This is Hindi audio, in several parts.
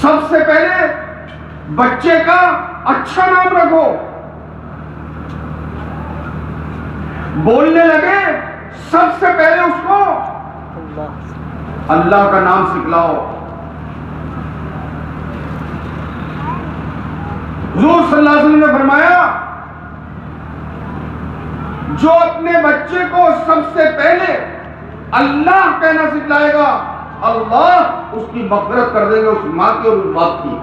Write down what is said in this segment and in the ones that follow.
सबसे पहले बच्चे का अच्छा नाम रखो। बोलने लगे सबसे पहले उसको अल्लाह का नाम सिखलाओ। हुजूर सल्लल्लाहु अलैहि वसल्लम ने फरमाया, जो अपने बच्चे को सबसे पहले अल्लाह कहना सिखलाएगा, अल्लाह उसकी मग़फ़िरत कर देंगे, उस माँ की और उस बाप की।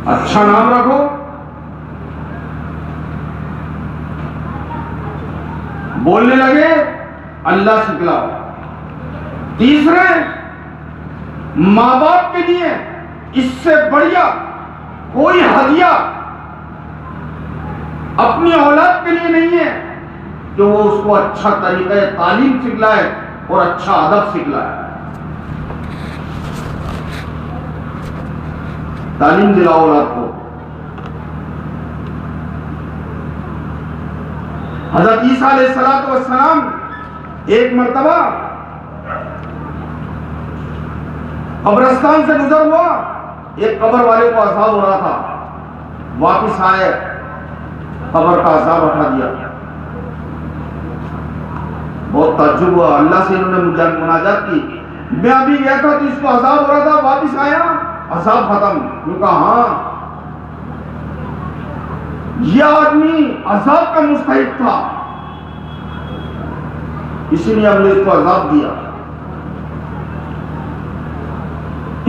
अच्छा नाम रखो, बोलने लगे अल्लाह सिखलाओ। तीसरे, माँ बाप के लिए इससे बढ़िया कोई हदिया अपनी औलाद के लिए नहीं है कि वो उसको अच्छा तरीका तालीम सिखलाए और अच्छा अदब सिखलाए। तालीम दिलाओ औलाद को। हज़रत ईसा अलैहिस्सलातु वस्सलाम एक मर्तबा कब्रिस्तान से गुजर हुआ, एक कब्र वाले को अज़ाब हो रहा था, वापिस आए, कब्र का अज़ाब हटा दिया। बहुत ताज्जुब हुआ, अल्लाह से इन्होंने मुनाजात की, मैं अभी गया था तो इसको अज़ाब हो रहा था, वापिस आया अज़ाब खत्म। कहा हाँ, यह आदमी अज़ाब का मुस्तहिक था, इसीलिए हमने इसको अज़ाब दिया।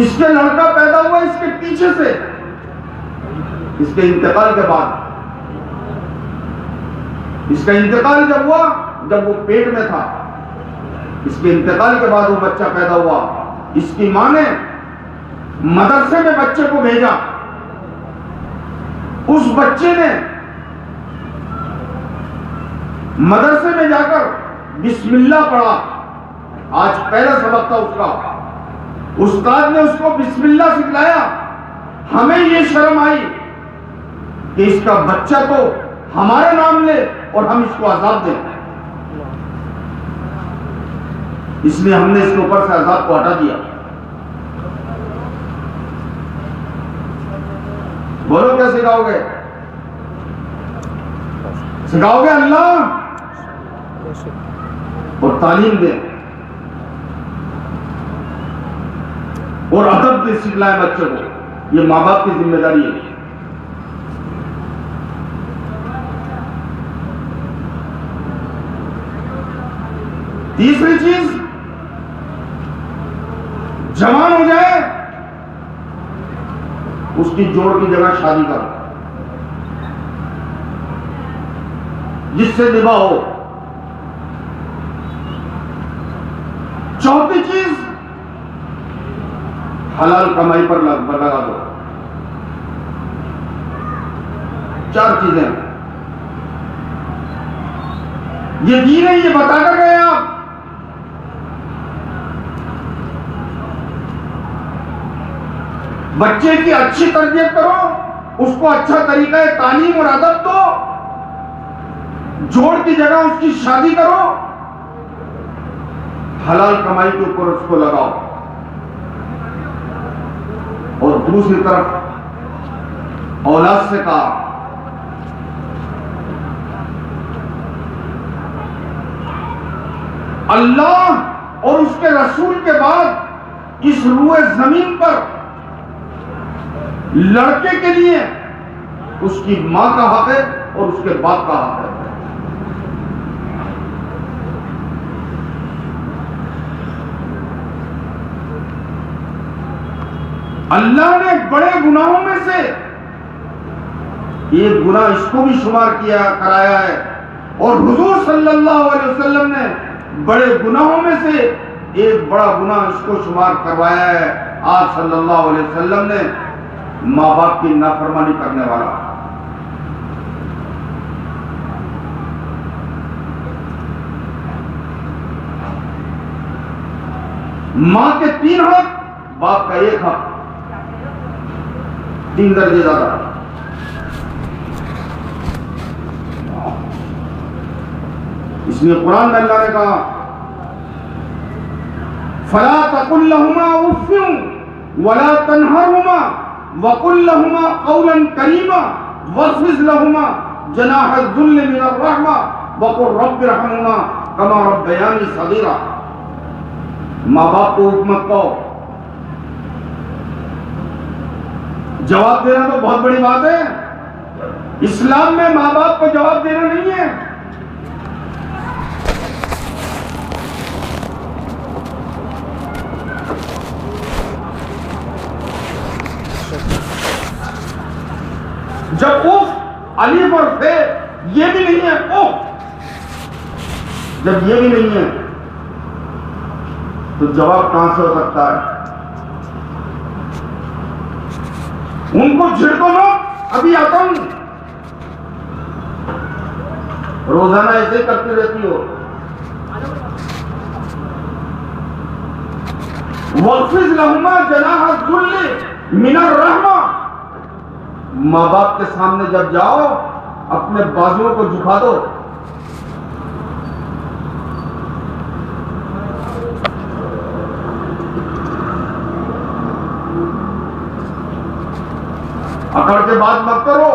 इसके लड़का पैदा हुआ इसके पीछे से, इसके इंतकाल के बाद। इसका इंतकाल जब हुआ, जब वो पेट में था, इसके इंतकाल के बाद वो बच्चा पैदा हुआ। इसकी मां ने मदरसे में बच्चे को भेजा, उस बच्चे ने मदरसे में जाकर बिस्मिल्लाह पढ़ा। आज पहला सबक था उसका, उस्ताद ने उसको बिस्मिल्लाह सिखलाया। हमें ये शर्म आई कि इसका बच्चा तो हमारा नाम ले और हम इसको अज़ाब दें, इसलिए हमने इसके ऊपर से अज़ाब को हटा दिया। बोलो क्या सिखाओगे? सिखाओगे अल्लाह और तालीम दे और अदब दे सिखलाए बच्चे को। ये माँ बाप की जिम्मेदारी है। तीसरी चीज, जवान हो जाए उसकी जोड़ की जगह शादी करो, जिससे विवाह हो। चौथी चीज, हलाल कमाई पर लगा दो। चार चीजें ये दीन है, ये बताकर गए आप। बच्चे की अच्छी तरबियत करो, उसको अच्छा तरीका है तालीम और अदब दो, जोड़ की जगह उसकी शादी करो, हलाल कमाई के ऊपर उसको लगाओ। और दूसरी तरफ औलाद से कहा, अल्लाह और उसके रसूल के बाद इस रूए जमीन पर लड़के के लिए उसकी मां का हक है और उसके बाप का हक है। अल्लाह ने बड़े गुनाहों में से एक गुनाह इसको भी शुमार किया कराया है, और हुजूर सल्लल्लाहु अलैहि वसल्लम ने बड़े गुनाहों में से एक बड़ा गुनाह इसको शुमार करवाया है। आप सल्लल्लाहु अलैहि वसल्लम ने माँ बाप की नाफरमानी करने वाला, मां के 3 हक, बाप का 1 हक, 3 दर्जे ज्यादा। इसलिए कुरान में अल्लाह ने कहा फला तकुल लहुमा उफ़्फ़िन वला तनहरुमा वकुल लहुमा क़ौलन करीमा वख़्फ़िज़ लहुमा जनाह ज़ुल्ल मिनर रहमा वक़ुल रब्बिरहमुमा कमा रब्बयानी सग़ीरा। माँ बाप को हुक्म को जवाब देना तो बहुत बड़ी बात है। इस्लाम में माँ बाप को जवाब देना नहीं है। जब उफ अलीफ और फे ये भी नहीं है, उफ जब ये भी नहीं है तो जवाब कहां से हो सकता है? उनको झिड़को ना, अभी आता हूं। रोजाना ऐसे करती रहती हो। वक़्फ़िज़ लहुमा जनाह ज़ुल्ल मिनर रहमा। माँ बाप के सामने जब जाओ अपने बाजुओं को झुका दो। अकड़ के बात मत करो।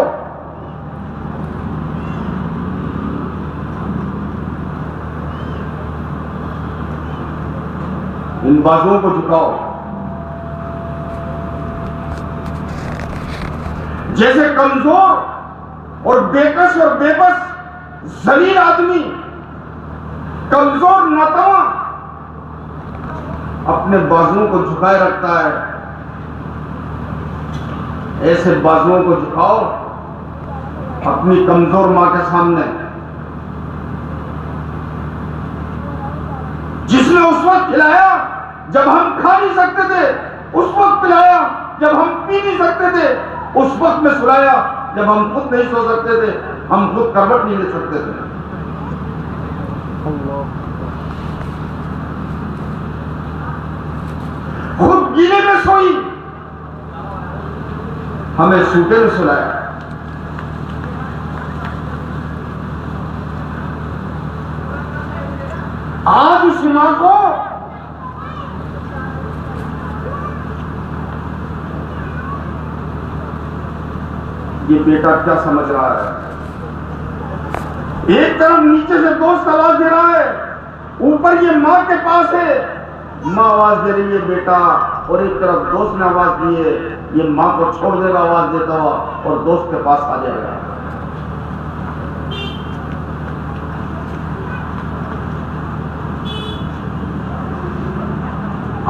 इन बाजुओं को झुकाओ। जैसे कमजोर और बेकस और बेबस जलील आदमी, कमजोर नातवा अपने बाजुओं को झुकाए रखता है, ऐसे बाजुओं को झुकाओ अपनी कमजोर मां के सामने, जिसने उस वक्त खिलाया जब हम खा नहीं सकते थे, उस वक्त पिलाया जब हम पी नहीं सकते थे, उस वक्त में सुलाया जब हम खुद नहीं सो सकते थे, हम खुद करवट नहीं ले सकते थे। खुद गीले में सोई, हमें सूते में सुलाया। आज उस मां को ये बेटा क्या समझ रहा है? एक तरफ नीचे से दोस्त आवाज दे रहा है, ऊपर ये मां के पास है, मां आवाज दे रही है बेटा, और एक तरफ दोस्त ने आवाज दी है, ये मां को छोड़ देगा आवाज देता हुआ और दोस्त के पास आ जाएगा।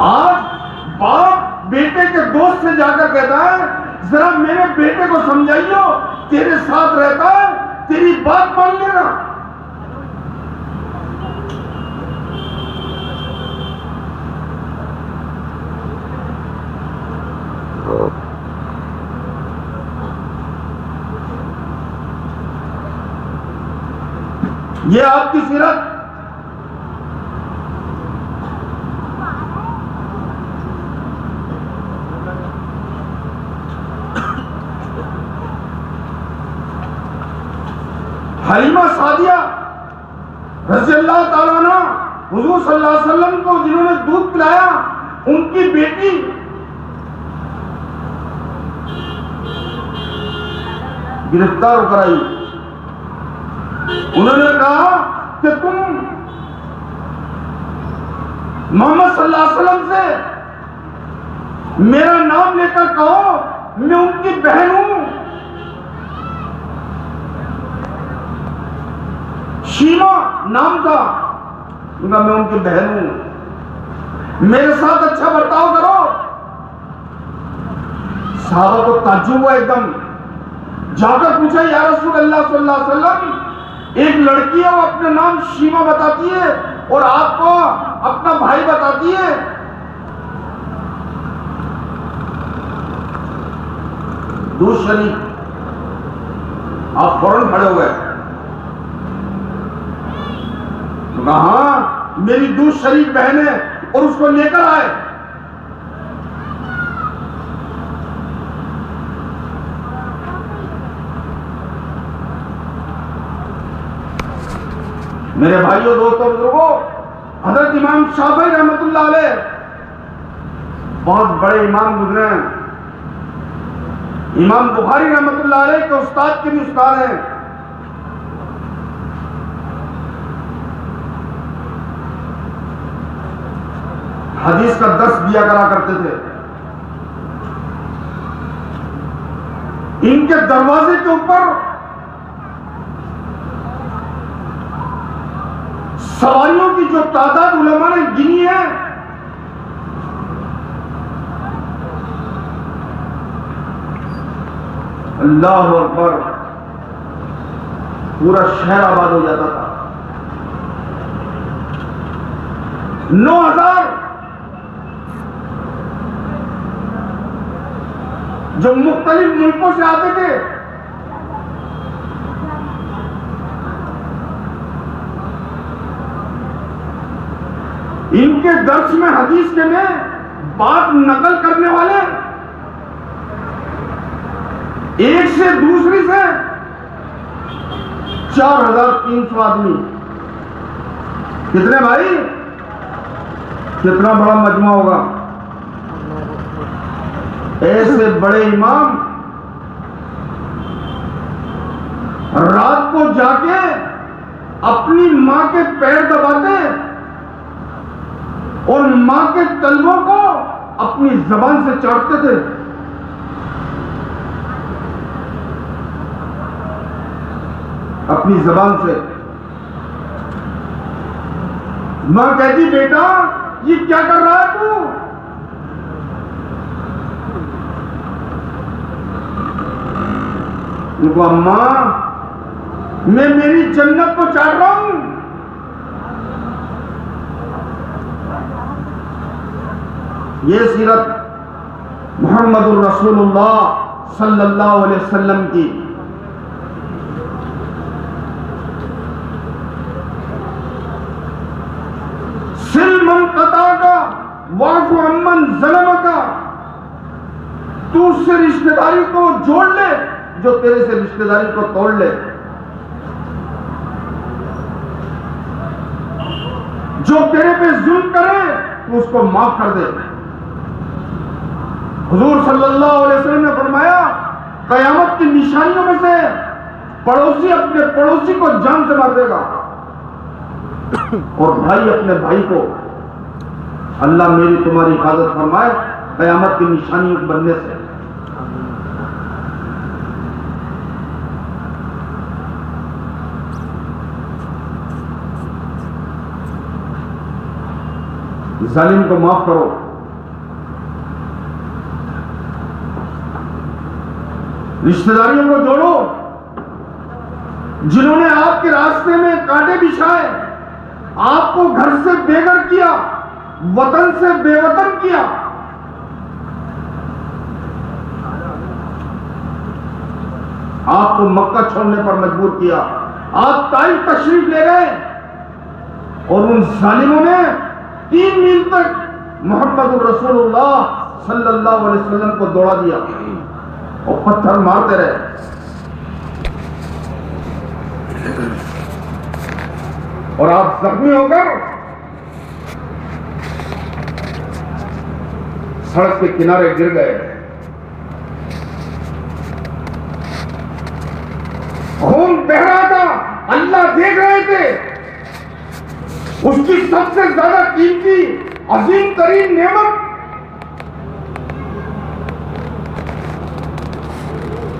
आज बाप बेटे के दोस्त से जाकर कहता है जरा मेरे बेटे को समझाइयो, तेरे साथ रहता है, तेरी बात मान लेना। ये आपकी सीरत। हलीमा सादिया रज़ी अल्लाह ताला अन्हा हुजूर सल्लल्लाहु अलैहि वसल्लम को जिन्होंने दूध पिलाया, उनकी बेटी गिरफ्तार होकर आई। उन्होंने कहा कि तुम मोहम्मद सल्लल्लाहु अलैहि वसल्लम से मेरा नाम लेकर कहो, मैं उनकी बहन हूं। शीमा नाम था, मैं उनकी बहन हूं, मेरे साथ अच्छा बर्ताव करो। साहबा को ताज्जुब हुआ एकदम, जाकर पूछा या रसूल अल्लाह सल्लल्लाहु अलैहि वसल्लम, एक लड़की है वो अपना नाम शीमा बताती है और आपको अपना भाई बताती है। दूध शरीफ, आप फौरन खड़े हो गए। हाँ मेरी दूध शरीफ बहन है और उसको लेकर आए। मेरे भाइयों, दोस्तों, बुजुर्गों, हजरत इमाम शाफी रहमतुल्लाह अलैह बहुत बड़े इमाम गुजरे हैं। इमाम बुखारी रहमतुल्लाह अलैह के उस्ताद के भी उस्ताद हैं। हदीस का दर्स दिया करा करते थे। इनके दरवाजे के ऊपर सवारियों की जो तादाद उलमा ने गिनी है, अल्लाह अकबर, पूरा शहर आबाद हो जाता था। 9,000 जो मुख्तलिफ मुल्कों से आते थे, इनके दर्स में, हदीस के में बात नकल करने वाले एक से दूसरी से 4,300 आदमी। कितने भाई? कितना बड़ा मजमा होगा। ऐसे बड़े इमाम रात को जाके अपनी मां के पैर दबाते और मां के तलवों को अपनी जबान से चाटते थे। अपनी जबान से। मां कहती, बेटा ये क्या कर रहा है तू? उनको, अम्मा मैं मेरी जन्नत को चाट रहा हूं। ये सीरत मुहम्मदुर रसूलुल्लाह सल्लल्लाहु अलैहि वसल्लम की। सिलमन कता का वाफु अम्मन ज़लम का, तू उससे रिश्तेदारी को जोड़ ले जो तेरे से रिश्तेदारी को तोड़ ले। जो तेरे पे जुल्म करे तू उसको माफ कर दे। हुजूर सल्लल्लाहु अलैहि वसल्लम ने फरमाया, कयामत की निशानियों में से पड़ोसी अपने पड़ोसी को जान से मार देगा और भाई अपने भाई को। अल्लाह मेरी तुम्हारी हिफाजत फरमाए कयामत की निशानियों बनने से। जालिम को माफ करो। रिश्तेदारियों को जोड़ो। जिन्होंने आपके रास्ते में कांटे बिछाए, आपको घर से बेघर किया, वतन से बेवतन किया, आपको मक्का छोड़ने पर मजबूर किया, आप ताइफ तशरीफ ले गए और उन जालिमों ने 3 मील तक मोहम्मद रसूलुल्लाह सल्लल्लाहु अलैहि वसल्लम को दौड़ा दिया और पत्थर मारते रहे। और आप जख्मी होकर सड़क के किनारे गिर गए। खून बह रहा था, अल्लाह देख रहे थे। उसकी सबसे ज्यादा कीमती अजीम तरीन नेमत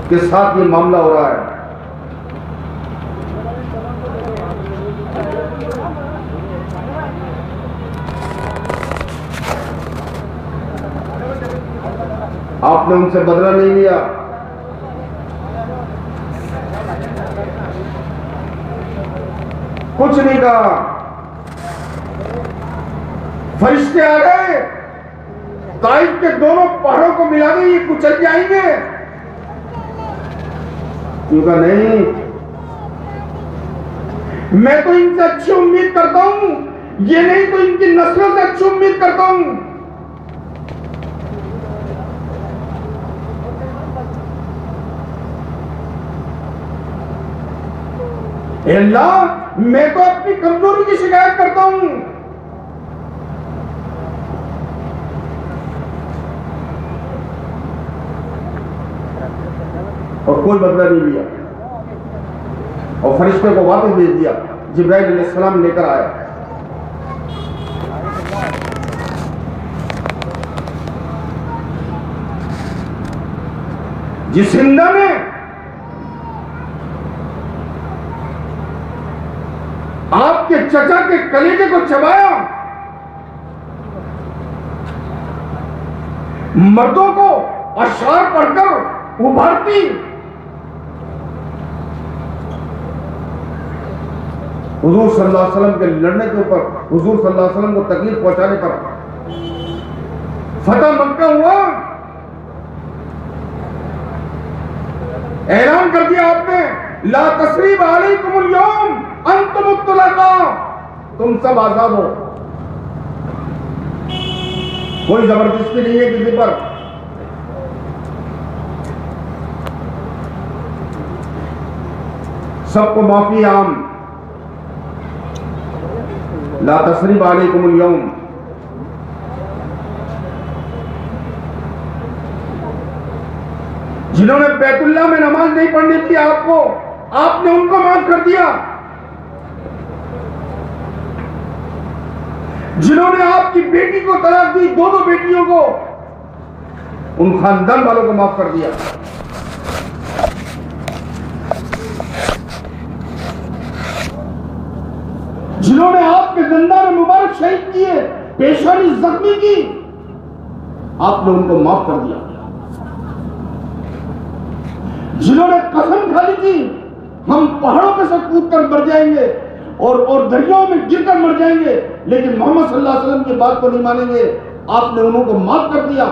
के साथ ये मामला हो रहा है। आपने उनसे बदला नहीं लिया। कुछ नहीं कहा। फरिश्ते आ गए, ताइफ के दोनों पहाड़ों को मिला के ये कुचल जाएंगे। क्योंकि नहीं, मैं तो इनसे अच्छी उम्मीद करता हूं, ये नहीं तो इनकी नस्लों से अच्छी उम्मीद करता हूं। अल्लाह मैं तो अपनी कमजोरी की शिकायत करता हूं। और कोई बदला नहीं लिया और फरिश्ते को वापस भेज दिया। जिब्राइल अलैहिस्सलाम लेकर आया। जिस हिंदा ने आपके चचा के कलेजे को चबाया, मर्दों को अशआर पढ़कर उभारती, हुजूर सल्लल्लाहु अलैहि वसल्लम के लड़ने के ऊपर, हुजूर सल्लल्लाहु अलैहि वसल्लम को तकलीफ पहुंचाने पर फतह मक्का हुआ, ऐलान कर दिया आपने, ला तसरीब अलैकुमुल यौम अंतुम तुलका, तुम सब आजाद हो, कोई जबरदस्ती नहीं है किसी पर। सबको माफी आम, ला तसरीब अलैकुमुल यौम। जिन्होंने बैतुल्लाह में नमाज नहीं पढ़नी थी आपको, आपने उनको माफ कर दिया। जिन्होंने आपकी बेटी को तलाक दी, दो बेटियों को, उन खानदान वालों को माफ कर दिया। जिन्होंने आपके दंदान मुबारक शहीद किए, पेशानी जख्मी की, आपने उनको माफ कर दिया। जिन्होंने कसम खा ली थी हम पहाड़ों पे से कूद कर मर जाएंगे और दरियाओं में गिरकर मर जाएंगे, लेकिन मोहम्मद सल्लल्लाहु अलैहि वसल्लम की बात को नहीं मानेंगे, आपने उनको माफ कर दिया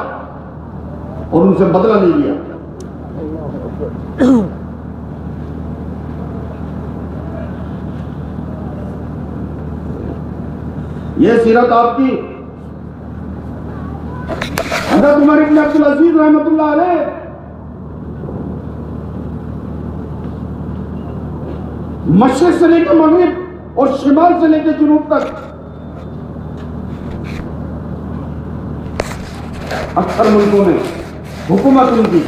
और उनसे बदला नहीं लिया। यह सीरत आपकी। हज़रत उमर इब्न अब्दुल अजीज रहमतुल्लाह अलैह मशरिक से लेकर मगरिब और शिमाल से लेकर जुनूब तक अक्सर मुल्कों में हुकूमत उनकी।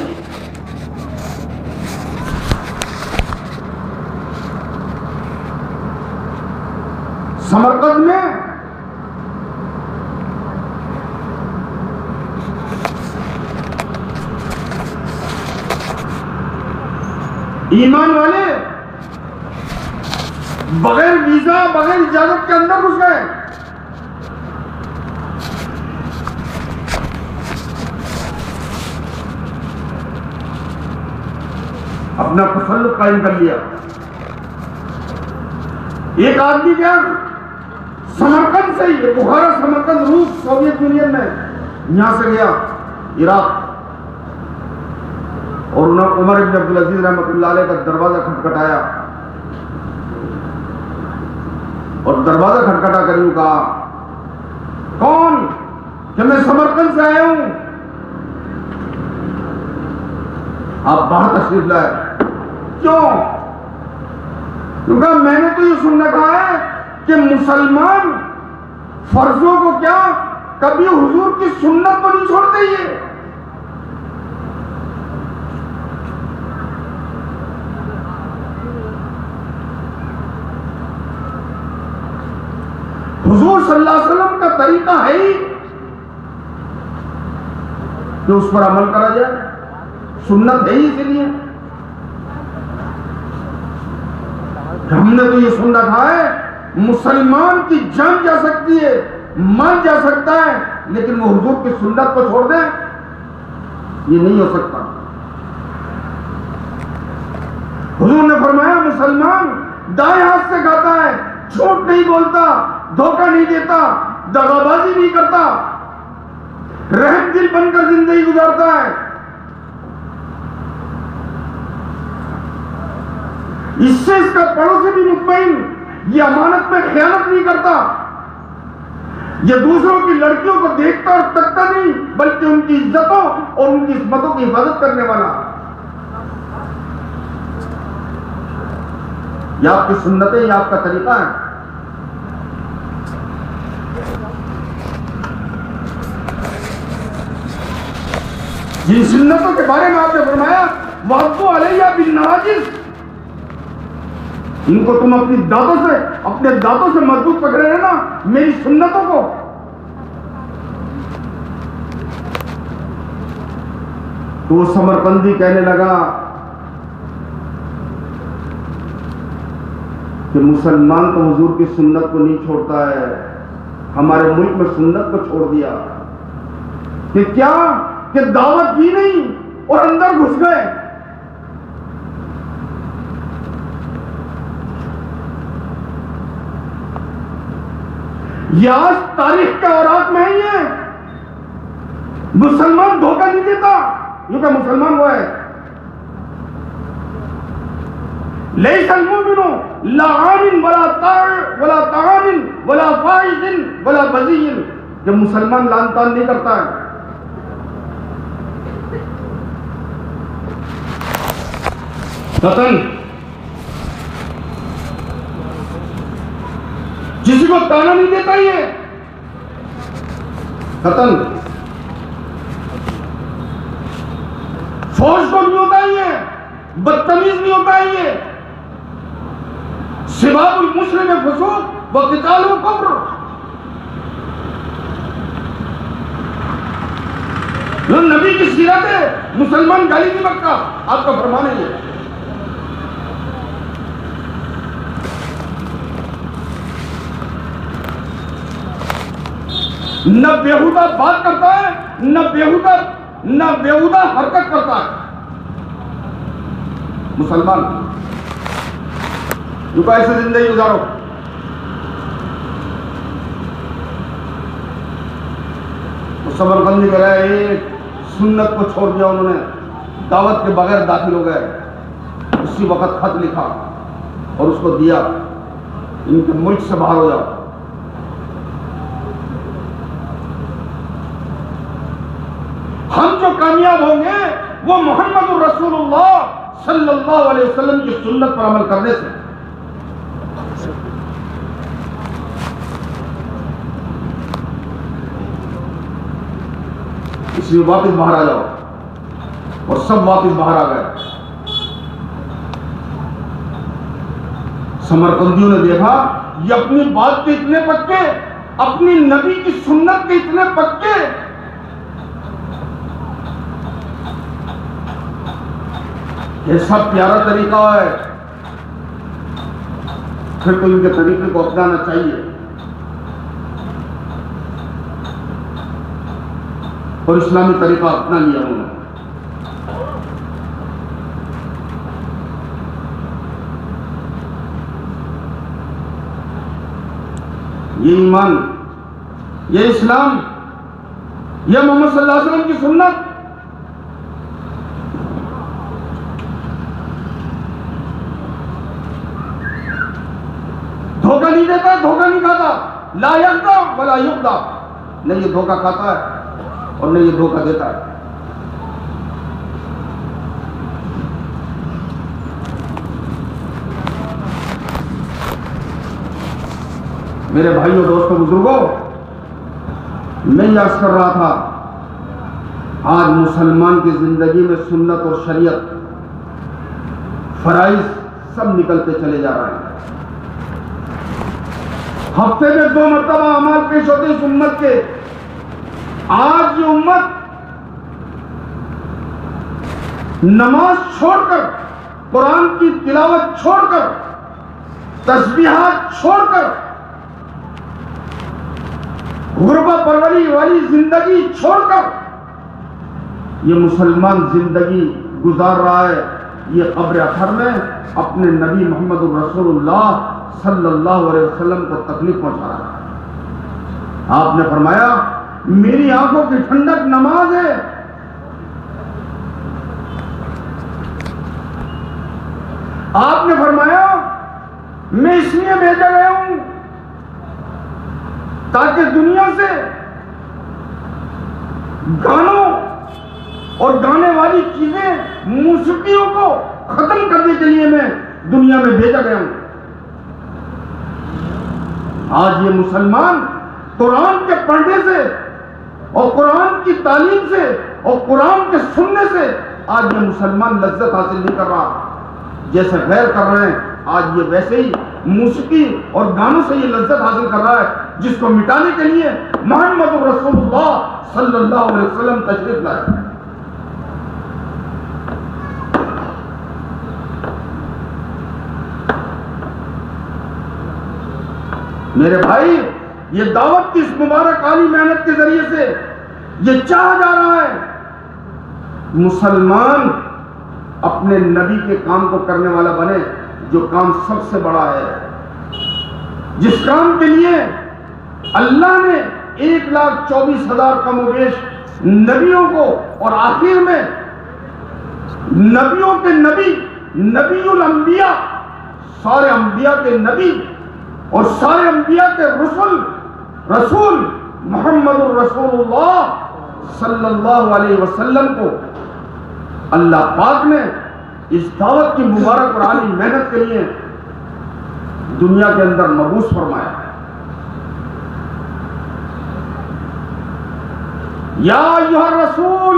समरकंद में ईमान वाले बगैर वीजा, बगैर इजाजत के अंदर घुस गए। अपना तसल्लुत कायम कर लिया। एक आदमी क्या समरकंद से ही, बुखारा समरकंद रूस सोवियत यूनियन में, यहां से गया इराक और उन्होंने उमर इब्न अब्दुल अजीज रहमतुल्लाह अलैह का दरवाजा खटखटाया और दरवाजा खटखटा कर यूं कहा, कौन? कि मैं समरकंद से आया हूं, आप बाहर तशरीफ लाए। क्यों? क्योंकि मैंने तो ये सुन रखा है कि मुसलमान फर्जों को क्या कभी हुजूर की सुन्नत को नहीं छोड़ते। ये हुजूर सल्लल्लाहु अलैहि वसल्लम का तरीका है ही कि उस पर अमल करा जाए, सुन्नत है ही। इसलिए हमने तो ये सुन रखा है मुसलमान की जान जा सकती है, मान जा सकता है, लेकिन वो हुजूर की सुन्नत को छोड़ दे, ये नहीं हो सकता। हुजूर ने फरमाया मुसलमान दाएं हाथ से खाता है, झूठ नहीं बोलता, धोखा नहीं देता, दगाबाजी नहीं करता, रहम दिल बनकर जिंदगी गुजारता है। इससे इसका पड़ोसी भी मुतमईन, ये अमानत में खयानत नहीं करता, ये दूसरों की लड़कियों को देखता और तकता नहीं, बल्कि उनकी इज्जतों और उनकी इस्मतों की हिफाजत करने वाला। ये आपकी सुन्नतें, ये आपका तरीका है। जिन सुन्नतों के बारे में आपने फरमाया वाक़ु अलैया बिन नवाजिज़, इनको तुम अपने दांतों से मजबूत पकड़े रहना, मेरी सुन्नतों को। तो वो समरकंदी कहने लगा कि मुसलमान तो हुजूर की सुन्नत को नहीं छोड़ता है, हमारे मुल्क में सुन्नत को छोड़ दिया कि क्या कि दावत दी नहीं और अंदर घुस गए। यह आज तारीख के औरात में है। ये मुसलमान धोखा नहीं देता, क्योंकि मुसलमान वो है लैसल मुमिनु ला आमिन वला तामिन वला फाइजिन वला बज़ीन। जब मुसलमान लान तान नहीं करता है, कतन किसी को ताना नहीं देता, ये कतन फौज को नहीं होता, ये बदतमीज नहीं होता, ये सिबाबुल मुस्लिम फसूक व क़ितालुल कुफ्र। नबी की सीरत है, मुसलमान गाली नहीं बकता, आपका फरमान है ये। न बेहुदा बात करता है, न बेहुदा हरकत करता है मुसलमान। जो ऐसे जिंदगी गुजारो। तो समरकंदी कह रहा है, सुन्नत को छोड़ दिया उन्होंने, दावत के बगैर दाखिल हो गए। उसी वक्त खत लिखा और उसको दिया, इनके मुल्क से बाहर हो जाओ। हम जो कामयाब होंगे वो मोहम्मद रसूलुल्लाह सल्लल्लाहु अलैहि वसल्लम की सुन्नत पर अमल करने से। इसलिए वापस बाहर आ जाओ, और सब वापस बाहर आ गए। समरकंदियों ने देखा ये अपनी बात के इतने पक्के, अपनी नबी की सुन्नत के इतने पक्के, ये सब प्यारा तरीका है, फिर तो इनके तरीके को अपनाना चाहिए। और इस्लामी तरीका अपना लिया उन्होंने। ये ईमान, ये इस्लाम, ये मोहम्मद सल्लल्लाहु अलैहि वसल्लम की सुन्नत, धोखा नहीं देता, धोखा नहीं खाता। ला यग़दा वला युग़दा, न ये धोखा खाता है और न ये धोखा देता है। मेरे भाइयों, दोस्तों, बुजुर्गों, मैं ये अर्ज़ कर रहा था, आज मुसलमान की जिंदगी में सुन्नत और शरीयत, फराइज सब निकलते चले जा रहे हैं। हफ्ते में 2 मरतबा अमाल पेश होते इस उम्मत के। आज ये उम्मत नमाज छोड़कर, कुरान की तिलावत छोड़कर, तस्बीहात छोड़कर, गुरबा परवरी वाली जिंदगी छोड़कर ये मुसलमान जिंदगी गुजार रहा है। ये कब्र अथर में अपने नबी मोहम्मद रसूलुल्लाह सल्लल्लाहु अलैहि वसल्लम को तकलीफ पहुंचा रहा है। आपने फरमाया मेरी आंखों की ठंडक नमाज है। आपने फरमाया मैं इसलिए भेजा गया हूं ताकि दुनिया से गानों और गाने वाली चीजें, मूसीकियों को खत्म करने के लिए मैं दुनिया में भेजा गया हूं। आज ये मुसलमान कुरान के पढ़ने से और कुरान की तालीम से और कुरान के सुनने से आज ये मुसलमान लज्जत हासिल नहीं कर रहा जैसे गैर कर रहे हैं। आज ये वैसे ही मूसिकी और गानों से ये लज्जत हासिल कर रहा है जिसको मिटाने के लिए मोहम्मद रसूलुल्लाह सल्लल्लाहु अलैहि वसल्लम तशरीफ लाए। मेरे भाई, ये दावत की इस मुबारक आली मेहनत के जरिए से ये चाहा जा रहा है मुसलमान अपने नबी के काम को करने वाला बने, जो काम सबसे बड़ा है, जिस काम के लिए अल्लाह ने 1,24,000 कमोबेश नबियों को और आखिर में नबियों के नबी, नबीउल अंबिया, सारे अंबिया के नबी और सारे अंबिया के रसूल मोहम्मद रसूलुल्लाह सल्लल्लाहु अलैहि वसल्लम को अल्लाह पाक ने इस दावत की मुबारक और आली मेहनत के लिए दुनिया के अंदर मबूस फरमाया। या अय्युहर रसूल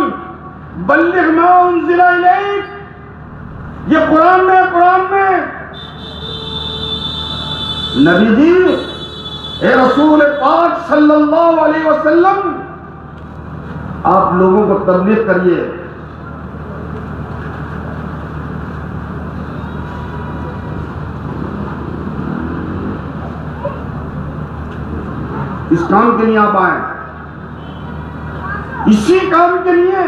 बल्लिग मा उन्ज़िला इलैक, ये कुरान में नबी जी, ए रसूल पाक सल्लल्लाहु अलैहि वसल्लम, आप लोगों को तबलीग करिए। इस काम के लिए आप आए, इसी काम के लिए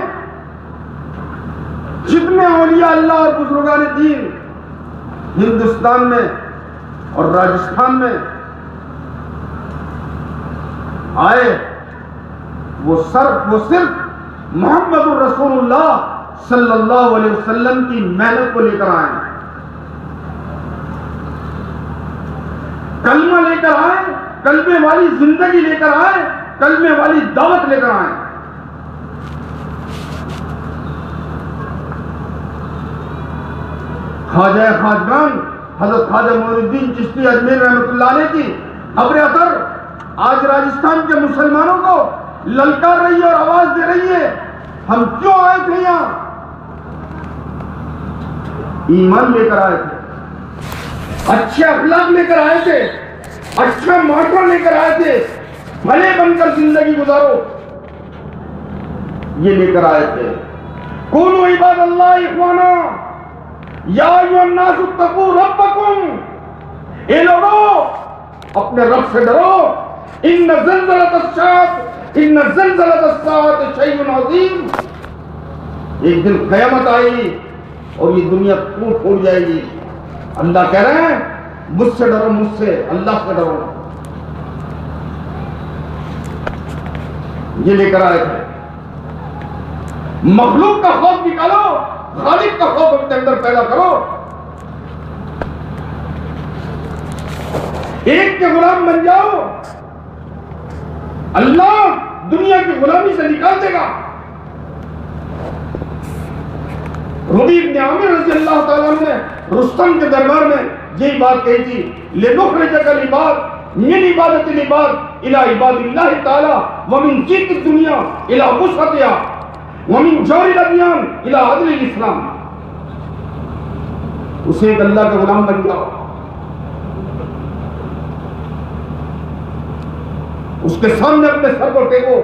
जितने औलिया अल्लाह और बुजुर्गान दीन हिंदुस्तान में और राजस्थान में आए, वो सिर्फ मोहम्मद रसूलुल्लाह सल्लल्लाहु अलैहि वसल्लम की मेहनत को लेकर आए, कलमा लेकर आए, कलमे वाली जिंदगी लेकर आए, कलमे वाली दावत लेकर आए। ख्वाजा खाजगान हजरत ख्वाजा मोइनुद्दीन चिश्ती अजमेर रहमतुल्लाह अलैह की खबरें अतर आज राजस्थान के मुसलमानों को ललकार रही है और आवाज दे रही है, हम क्यों आए थे यहां? ईमान लेकर आए थे, अच्छे अखलाक लेकर आए थे, अच्छा माशरा लेकर आए थे, भले बनकर जिंदगी गुजारो, ये लेकर आए थे। कुलू इबादल्लाह इख्वाना या अय्युहन्नास इत्तकू रब्बकुम, ए लोगों अपने रब से डरो। इन्न ज़ल्ज़लतस्साअति शैउन अज़ीम, एक दिन क़यामत आएगी और ये दुनिया टूट जाएगी। अल्लाह कह रहे हैं मुझसे डरो, मुझसे, अल्लाह से डरो। ये लेकर आए थे। मखलूक का खौफ निकालो, खालिक का खौफ अपने अंदर पैदा करो। एक के गुलाम बन जाओ, अल्लाह दुनिया की गुलामी से निकाल देगा। रबी इब्न आमिर रज़ी अल्लाह ताला ने रुस्तम के दरबार में यही बात कही थी, लिनुखरिजकल इबाद मिन इबादतिल इबाद इला इबादिल्लाह ताला व मिन जीतिद दुनिया इला वुसअतिहा व मिन जौरिल अदयान इला अदलिल इस्लाम। उसे एक अल्लाह का गुलाम बन जाओ, उसके सामने अपने सर को टेको,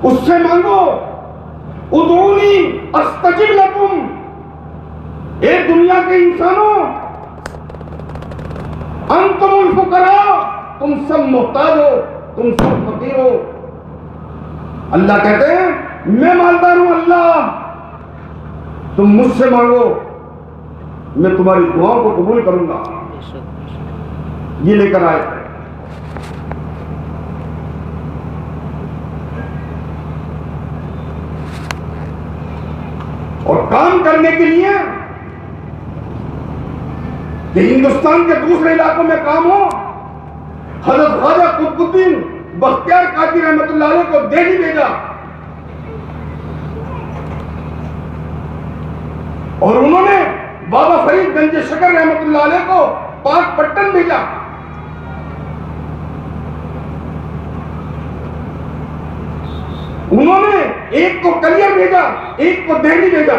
उससे मांगो, उदूनी अस्तजिब लकुम। ए दुनिया के इंसानों, अंतुमुल फुकरा, तुम सब मोहताज हो, तुम सब फकीर हो। अल्लाह कहते हैं मैं मालदार हूं, अल्लाह तुम मुझसे मांगो, मैं तुम्हारी दुआओं को कबूल करूंगा। ये लेकर आए थे। और काम करने के लिए कि हिंदुस्तान के दूसरे इलाकों में काम हो, हजरत ख्वाजा कुतुबुद्दीन बख्तियार काकी रहमतुल्लाह अलैह को दिल्ली भेजा और उन्होंने बाबा फरीद गंज शकर रहमतुल्लाह अलैह को पाकपट्टन भेजा। उन्होंने एक को कलियर भेजा, एक को दिल्ली भेजा,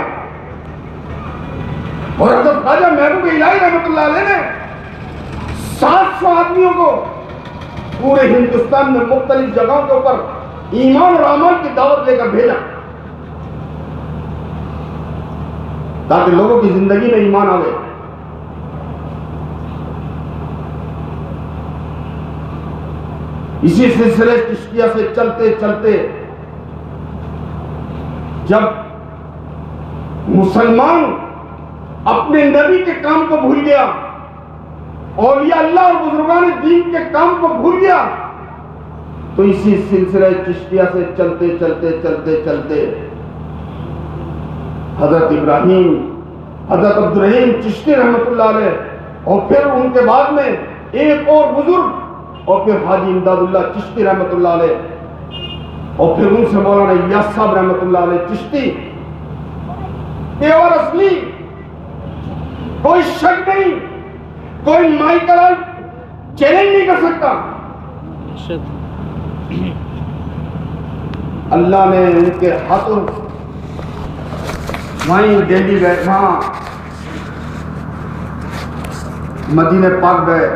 और हज़रत ख्वाजा महबूब इलाही रहमतुल्लाह अलैह ने 700 आदमियों को पूरे हिंदुस्तान में मुख्तलिफ जगहों के ऊपर ईमान और अमल की दावत लेकर भेजा, ताकि लोगों की जिंदगी में ईमान आवे। इसी सिलसिले चिश्तिया से चलते चलते जब मुसलमान अपने नबी के काम को भूल गया, औलिया अल्लाह और बुजुर्गान दीन के काम को भूल गया, तो इसी सिलसिले चिश्तिया से चलते चलते चलते चलते हजरत इब्राहिम, हजरत अब्दुल रहीम चिश्ती रहमतुल्लाह अलैह, और फिर उनके बाद में एक और बुजुर्ग, और फिर हाजी इमदादुल्लाह चिश्ती रहमतुल्लाह अलैह, और फिर उनसे मौलाना इलियास साहब रहमतुल्लाह अलैह चिश्ती, तेवर असली, कोई शक नहीं, कोई माइकल चैलेंज नहीं कर सकता। अल्लाह ने उनके हाथों वहीं दिल्ली गए, वहां मदीने पाक गए,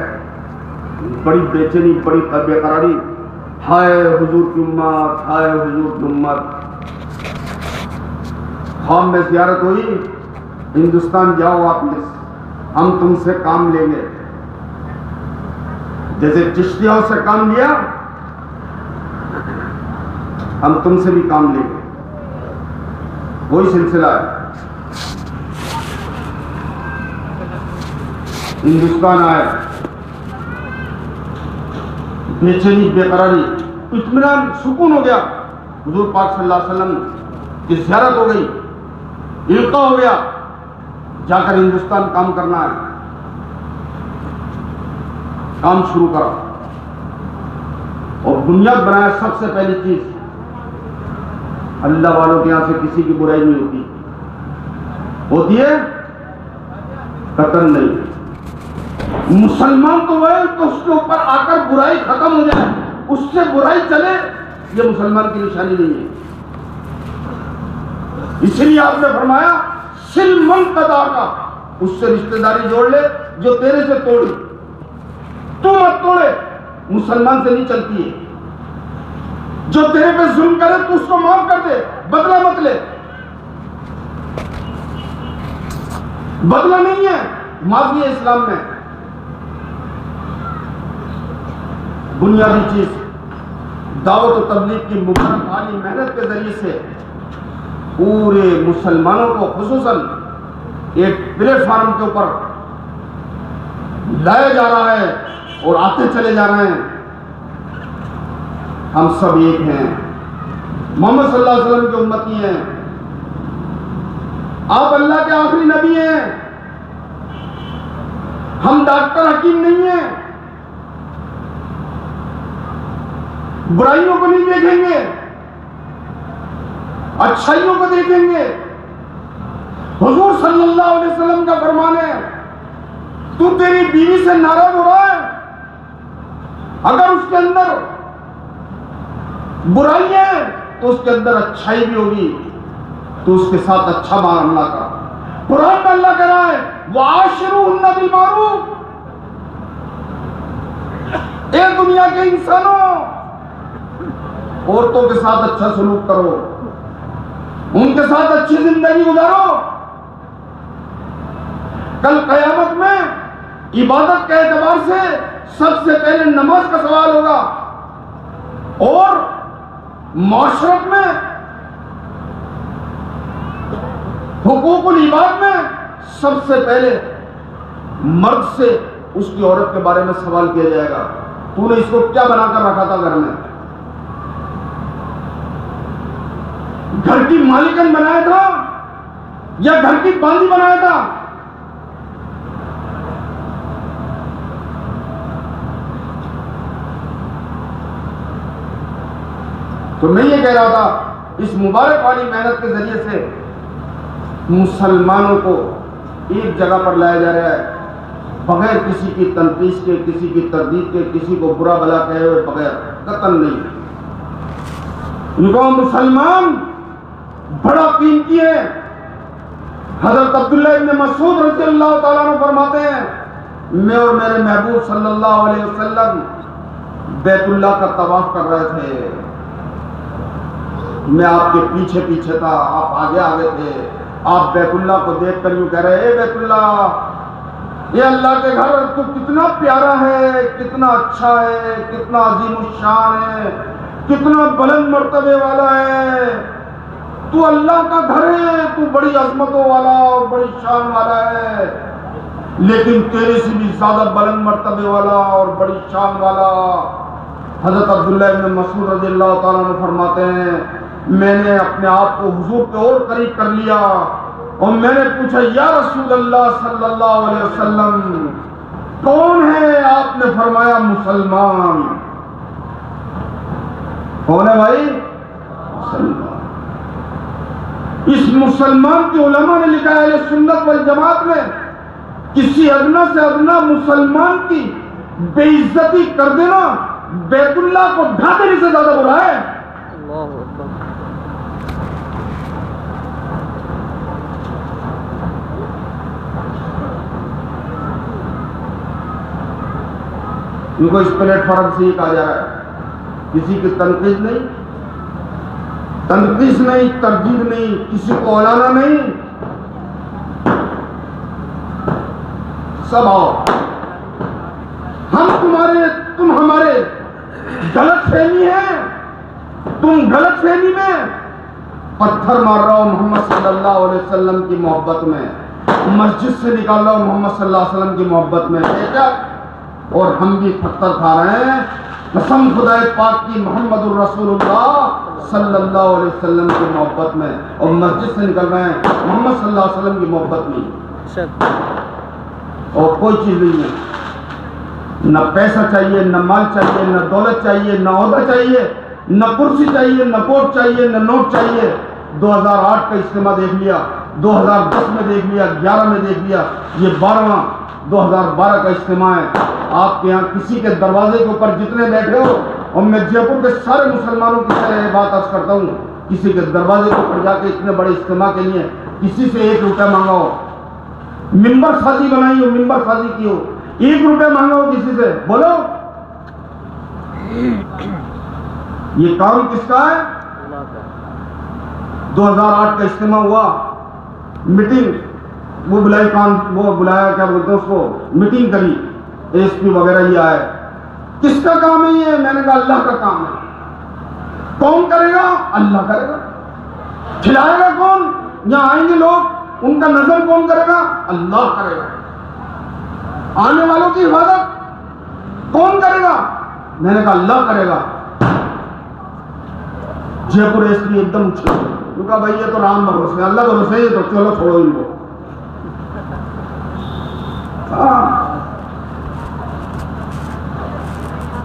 बड़ी बेचैनी, बड़ी बेकरारी, हाय हुजूर की उम्मत, हाय हुजूर की उम्मत। ख्वाब में ज़ियारत हुई, हिंदुस्तान जाओ वापस, हम तुमसे काम लेंगे। जैसे चिश्तियों से काम लिया, हम तुमसे भी काम लेंगे, वही सिलसिला है। हिंदुस्तान आए, बेचैनी, बेकरारी, इत्मीनान, सुकून हो गया। हुजूर पाक सल्लल्लाहु अलैहि वसल्लम की ज़ियारत हो गई, इल्का हो गया, जाकर हिंदुस्तान काम करना है, काम शुरू करा और बुनियाद बनाया। सबसे पहली चीज, अल्लाह वालों के यहां से किसी की बुराई नहीं होती, होती है कतल नहीं। मुसलमान तो वह तो उसके ऊपर आकर बुराई खत्म हो जाए, उससे बुराई चले, ये मुसलमान की निशानी नहीं है। इसलिए आपने फरमाया सिल मन कदा का, उससे रिश्तेदारी जोड़ ले जो तेरे से तोड़ी, तू मत तोड़े, मुसलमान से नहीं चलती है। जो तेरे पे जुल्म करे तू उसको माफ कर दे, बदला मत ले। बदला नहीं है, माफी है इस्लाम में। बुनियादी चीज दावत और तबलीग की मुबारक वाली मेहनत के जरिए से पूरे मुसलमानों को खुसूसन एक प्लेटफार्म के ऊपर लाया जा रहा है और आते चले जा रहे हैं। हम सब एक हैं, मोहम्मद सल्लल्लाहु अलैहि वसल्लम के उम्मती हैं, आप अल्लाह के आखिरी नबी हैं, हम डॉक्टर हकीम नहीं हैं, बुराइयों को नहीं देखेंगे, अच्छाइयों को देखेंगे। हुजूर सल्लल्लाहु अलैहि वसल्लम का फरमान है, तू तेरी बीवी से नाराज हो रहा है, अगर उसके अंदर बुराई है तो उसके अंदर अच्छाई भी होगी, तो उसके साथ अच्छा मामला कर। कुरान में अल्लाह कह रहा है वाशिरुहुन्ना बिल मारूफ, ए दुनिया के इंसानों, औरतों के साथ अच्छा सलूक करो, उनके साथ अच्छी जिंदगी गुजारो। कल कयामत में इबादत के एतबार से सबसे पहले नमाज का सवाल होगा, और माशरत में हुकूकुल इबाद में सबसे पहले मर्द से उसकी औरत के बारे में सवाल किया जाएगा, तूने इसको क्या बनाकर रखा था घर में? घर की मालिकन बनाया था या घर की बांदी बनाया था? तो मैं ये कह रहा था, इस मुबारक वाली मेहनत के जरिए से मुसलमानों को एक जगह पर लाया जा रहा है, बगैर किसी की तनकीस के, किसी की तरदीद के, किसी को बुरा भला कहे हुए बगैर, कतल नहीं। उनको मुसलमान बड़ा कीमती है। हजरत अब्दुल्लाह इब्न मसूद रज़ियल्लाहु ताला अन्हु फरमाते हैं, मैं और मेरे महबूब सल्लल्लाहु अलैहि वसल्लम बैतुल्लाह का तवाफ कर रहे थे। मैं आपके पीछे पीछे था, आप आगे आगे थे। आप बैतुल्लाह को देखकर यूं कह रहे, ए बैतुल्लाह, ये अल्लाह के घर तू कितना प्यारा है, कितना अच्छा है, कितना अजीमुश्शान है, कितना बुलंद मर्तबे वाला है। तू अल्लाह का घर है, तू बड़ी अजमतों वाला और बड़ी शान वाला है, लेकिन तेरे से भी ज्यादा बुलंद मर्तबे वाला और बड़ी शान वाला हजरत अब्दुल्लाह इब्न मसूद रज़ियल्लाहु ताला अन्हु फरमाते हैं, मैंने अपने आप को हुजूर के और करीब कर लिया और मैंने पूछा, या रसूल अल्लाह सल्लल्लाहु अलैहि वसल्लम, कौन है? आपने फरमाया, मुसलमान। कौन है भाई? मुसलमान। इस मुसलमान के उलमा ने लिखा है, सुन्नत वल जमात में, किसी अदना से अदना मुसलमान की बेइज्जती कर देना बैतुल्लाह को ढा देने से ज्यादा बुरा है। इनको इस प्लेटफॉर्म से ही कहा जा रहा है, किसी की तनकीद नहीं, तनकीस नहीं, तरजीह नहीं, किसी को औलाना नहीं, सब आओ, हम तुम्हारे, तुम हमारे, गलत फहमी है, तुम गलत फहमी में पत्थर मार रहा हो मोहम्मद सल्लल्लाहु अलैहि वसल्लम की मोहब्बत में, मस्जिद से निकाल रहा हो मोहम्मद सल्लल्लाहु अलैहि वसल्लम की मोहब्बत में, बेटा, और हम भी पत्थर खा रहे हैं कसम खुदाए पाक की मोहम्मदुर रसूलुल्लाह सल्लल्लाहु अलैहि वसल्लम की मोहब्बत में, और मस्जिद से निकल रहे हैं मोहम्मद सल्लल्लाहु अलैहि वसल्लम की मोहब्बत में। और कोई चीज नहीं है, न पैसा चाहिए, न माल चाहिए, न दौलत चाहिए, न ओहदा चाहिए, न कुर्सी चाहिए, न कोट चाहिए, न नोट चाहिए। 2008 का इज्तिमा देख लिया, 2010 में देख लिया, 11 में देख लिया, ये 12वां 2012 का इज्तिमा है। आपके यहाँ किसी के दरवाजे के ऊपर जितने बैठे हो, और मैं जयपुर के सारे मुसलमानों की तरह बात अर्ज करता हूँ, किसी के दरवाजे के ऊपर जाके इतने बड़े इज्तिमा के लिए किसी से 1 रुपया मांगा हो, मिंबर साजी बनाई हो, मिंबर साजी की हो, 1 रुपया मांगा हो किसी से, बोलो ये काम किसका है? 2008 का इज्तिमा हुआ, मीटिंग वो बुलाई, वो बुलाया, क्या बोलते हैं उसको, मीटिंग करी, एसपी वगैरह ये आए। किसका काम है ये? मैंने कहा अल्लाह का काम है। कौन करेगा? अल्लाह करेगा। खिलाएगा कौन? यहाँ आएंगे लोग, उनका नजर कौन करेगा? अल्लाह करेगा। आने वालों की इबादत कौन करेगा? मैंने कहा अल्लाह करेगा। जयपुर एसपी एकदम उछला, भाई ये तो राम भरोसे, अल्लाह भरोसे, ये तो चलो छोड़ो इनको।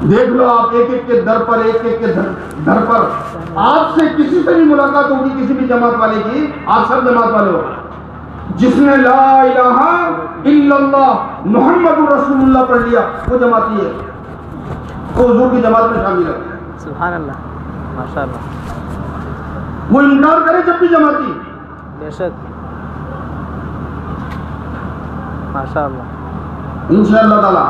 देख लो आप, एक एक के दर पर, एक एक के दर पर, आपसे किसी से भी मुलाकात होगी, किसी भी जमात वाले की, आप सब जमात वाले हो, जिसने ला इलाहा इल्लल्लाह मुहम्मदुर रसूलुल्लाह पढ़ लिया, वो जमाती है, वो हुजूर की जमात में शामिल है। सुभान अल्लाह, माशाअल्लाह। वो इनकार करे जब भी जमाती, बेशक, माशाअल्लाह, इंशाअल्लाह ताला।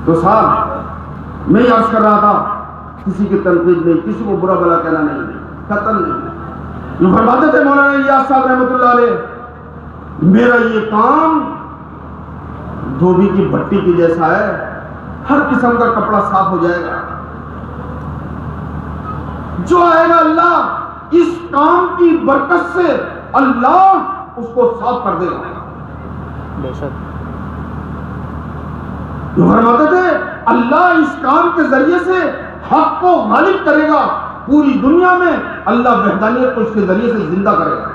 तो साहब मैं अर्ज कर रहा था, किसी की तनकीद नहीं, किसी को बुरा भला कहना नहीं, कतल नहीं। जो फरमाते थे मौलाना इलियास साहब रहमतुल्लाह अलैह, मेरा ये काम धोबी की भट्टी की जैसा है, हर किस्म का कपड़ा साफ हो जाएगा, जो आएगा अल्लाह इस काम की बरकत से अल्लाह उसको साफ कर देगा। बेशक, जो फरमाते थे अल्लाह इस काम के जरिए से हक को गालिब करेगा, पूरी दुनिया में अल्लाह वहदानियत को इसके जरिए से जिंदा करेगा।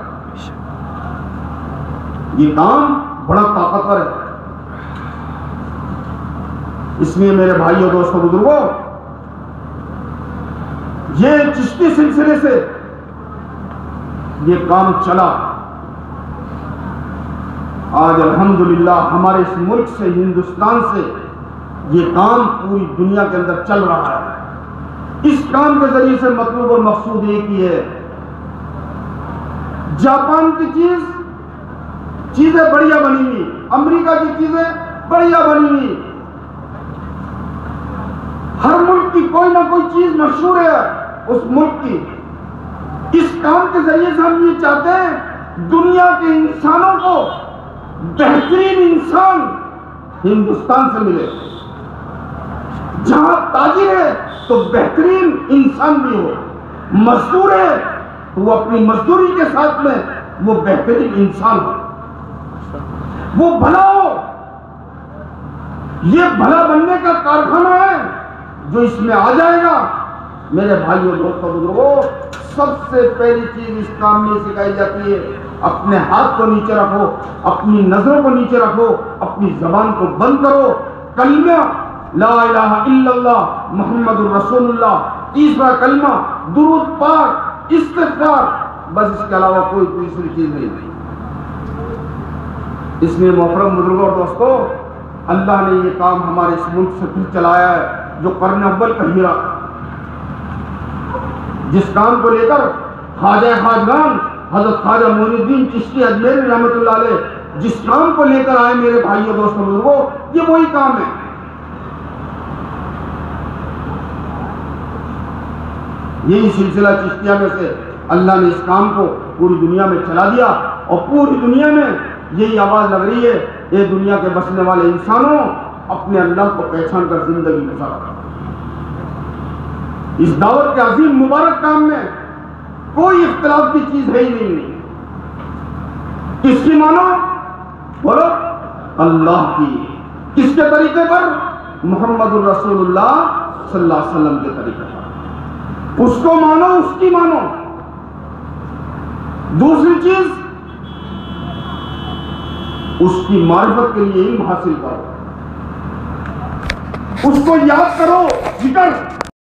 ये काम बड़ा ताकतवर है। इसलिए मेरे भाइयों, दोस्तों, बुजुर्गों, ये चिश्ती सिलसिले से ये काम चला, आज अल्हम्दुलिल्लाह हमारे इस मुल्क से, हिंदुस्तान से ये काम पूरी दुनिया के अंदर चल रहा है। इस काम के जरिए से मतलब और मकसूद एक ही है, जापान की चीजें बढ़िया बनी हुई, अमेरिका की चीजें बढ़िया बनी हुई, हर मुल्क की कोई ना कोई चीज मशहूर है उस मुल्क की। इस काम के जरिए से हम ये चाहते हैं दुनिया के इंसानों को बेहतरीन इंसान हिंदुस्तान से मिले। जहां ताजिर है तो बेहतरीन इंसान भी हो, मजदूर है तो वो अपनी मजदूरी के साथ में वो बेहतरीन इंसान हो, वो भला हो। ये भला बनने का कारखाना है जो इसमें आ जाएगा। मेरे भाइयों, दोस्तों, बुजुर्गों, सबसे पहली चीज इस काम में सिखाई जाती है, अपने हाथ को नीचे रखो, अपनी नजरों को नीचे रखो, अपनी जबान को बंद करो, कलमा ला इलाहा इल्लल्लाह मुहम्मदुर रसूलुल्लाह, तीसरा कलमा दुरूद पाक, इस्तिग़फ़ार, बस इसके अलावा कोई तीसरी चीज नहीं। इसलिए मोहतरम बुजुर्गों और दोस्तों, अल्लाह ने ये काम हमारे इस मुल्क से फिर चलाया है, जो कर्न अव्वल का हीरा, जिस काम को लेकर ख्वाजा खाजगान हजरत ख्वाजा मोइनुद्दीन चिश्ती अजमेरी रहमतुल्लाह अलैह जिस काम को लेकर आए मेरे भाइयों, दोस्तों, बुजुर्गों, ये वही काम है। यही सिलसिला चिश्तिया में से अल्लाह ने इस काम को पूरी दुनिया में चला दिया और पूरी दुनिया में यही आवाज लग रही है, ये दुनिया के बसने वाले इंसानों, अपने अल्लाह को पहचान कर जिंदगी गुजारो। इस दावत के अजीम मुबारक काम में कोई इख्तिलाफ की चीज है ही नहीं। किसकी मानो? बोलो, अल्लाह की। किसके तरीके पर? मुहम्मदुर रसूलुल्लाह सल्लल्लाहु अलैहि वसल्लम के तरीके पर। उसको मानो, उसकी मानो। दूसरी चीज, उसकी मारिफत के लिए इल्म हासिल करो, उसको याद करो, जिक्र